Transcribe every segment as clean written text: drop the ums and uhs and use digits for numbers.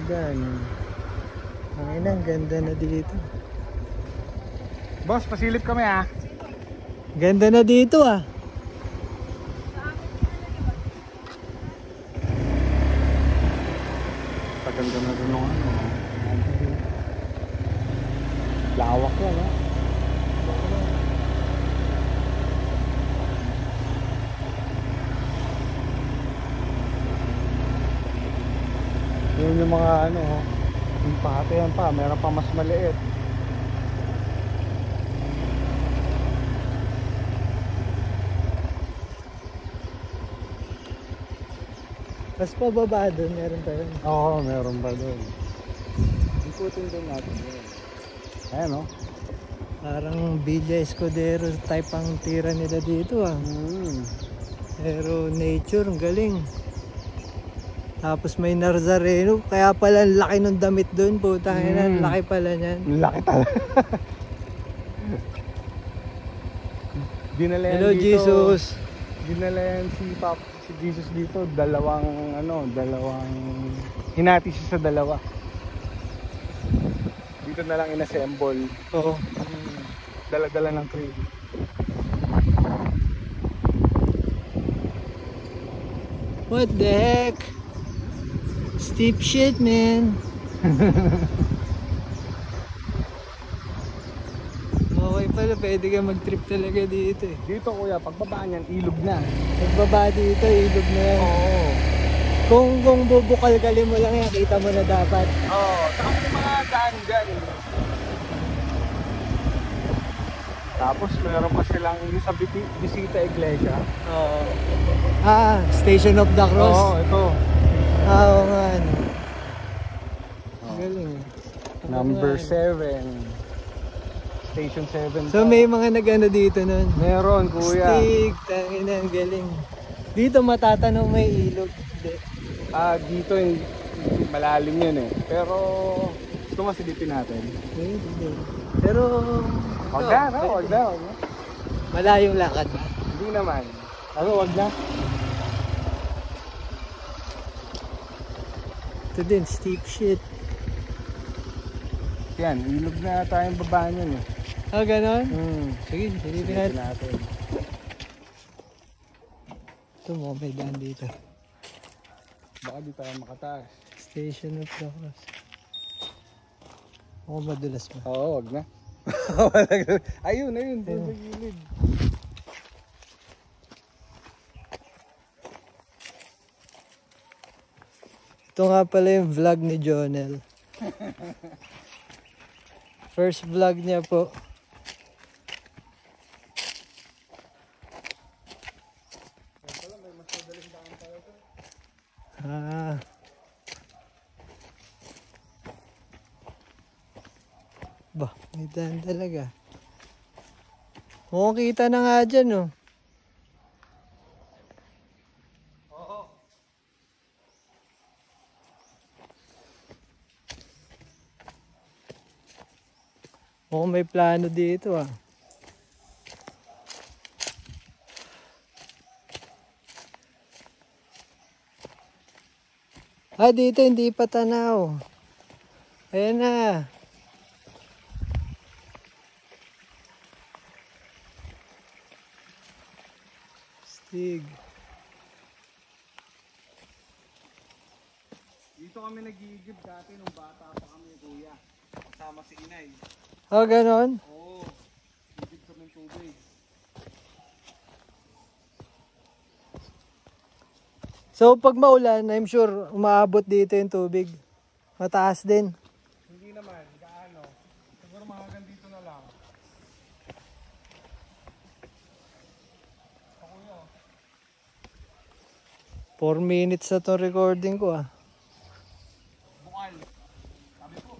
Ayan. Ang ganda na dito. Boss, pasilip kami ha. Ganda na dito ah. Paganda na rin ano. Lawak yan ha. Yun yung mga ano, yung pakatayan pa, meron pa mas maliit. Mas pababa doon, meron pa yun. Oo, meron pa doon. Ikutin doon natin yun. Ayan o. Parang Villa Escudero type ang tira nila dito ah. Pero nature, ang galing. Tapos may Nazareno, kaya pala laki ng damit doon, putang ina, laki pala niyan. Laki talaga. Dinala yan Hello dito. Jesus. Dinala yan si Jesus dito, dalawang hinati siya sa dalawa. Dito na lang inassemble. Oo. Dala-dala ng crate. What the heck? Steep shit, man. Okay pala, pwede ka mag-trip talaga dito eh. Dito kuya, pagbaba niyan, ilog na. Pagbaba dito, ilog na yan. Oo. Kung bubukal-kali mo lang yan, kita mo na dapat. Oo. Saka may mga daan dyan. Tapos meron pa silang yung sa Bisita Iglesia. Oo. Ah, Station of the Cross. Oo, ito. Oo nga. Galing. Number 7. Station 7. So may mga nag-ano dito nun? Meron kuya. Stick, tangina, ang galing. Dito matatanaw may ilog. Hindi. Dito yung malalim yun eh. Pero gusto mo silipin natin. Hindi. Pero Wag na. malayong lakad ba? Hindi naman. Wag na. Ito din, steep shit. Yan, ilog na tayong baba niyan eh. Ah, ganon? Sige, silipin natin. Ito mo, may daan dito. Baka di tayo makataas. Station of the Cross. Ako madulas ba? Oo, wag na. Ayun, doon sa gilid. Ito nga pala yung vlog ni Jonel. First vlog niya po. Bah, may daan talaga. Oo, kita na nga dyan, oh. Oo, may plano dito, ah. Dito hindi pa tanaw. Ayan na. Stig. Dito kami nag-iigib dati nung bata pa kami, kuya. Kasama si inay. Ganon? Oo. Igib kami ng tubig. So pag maulan, I'm sure umaabot dito yung tubig. Mataas din. Hindi naman, gaano. Siguro mga ganito na lang. 4 minutes na itong recording ko, ah. Bukal. Sabi po.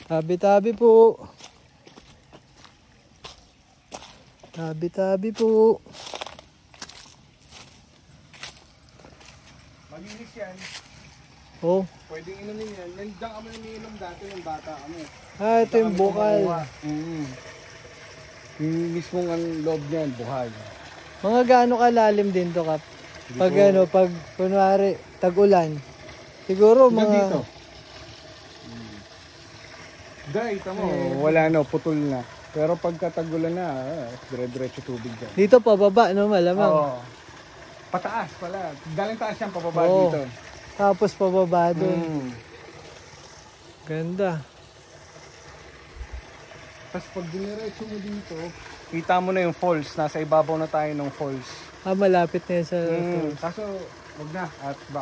Tabi-tabi po. Tabi-tabi po. Malinis yan. Oh. Pwedeng inumin yan. Nandiyan kami umiinom dati ng bata kami. Ito yung bukal. Yung mismong ang loob niyan, buhal. Mga gaano kalalim din to, Kap? Pag kunwari, tag-ulan. Siguro mga... Dito. dry, tamo, wala no, putol na. Pero pagka tagulan na, dire-diretso tubig dyan. Dito pababa, no, malamang. Oo. Pataas pala. Galing taas yan, pababa Oo. dito. Tapos pababa doon. Mm. Ganda. Tapos pag diniretso mo dito, kita mo na yung falls. Nasa ibabaw na tayo ng falls. Malapit na yan sa... Kaso, wag na. At